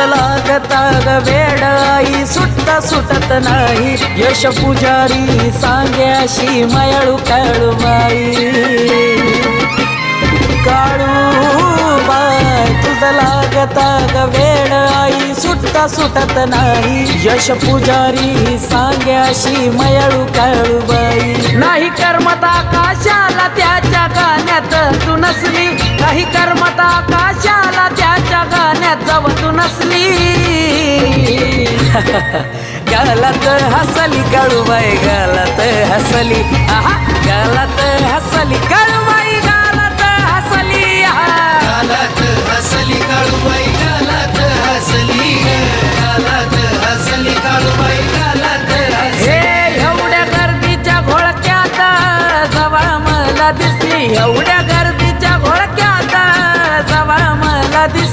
लागता ग वेड आई सुटत नाही यश पुजारी सांग्याशी मायाळू काळूबाई काळूबाई तुझं लागता ग वेड आई सुटत नाही यश पुजारी सांग्याशी मायाळू काळूबाई नाही करमत आकाशाला त्याच्या गाण्यात तू नसली काही करमत आकाशाला त्याच्या गाण्यात जाव तू नसली गालात हसली काळूबाई गालात हसली आहा गालात हसली काळूबाई गालात हसली गालात हसली काळूबाई गालात हसली गालात हसली काळूबाई गालात हसली एवढ्या गर्दीच्या घोळक्यात जवळ मला दिसली एवढ्या गर्दीच्या घोळक्यात जवळ मला दिसली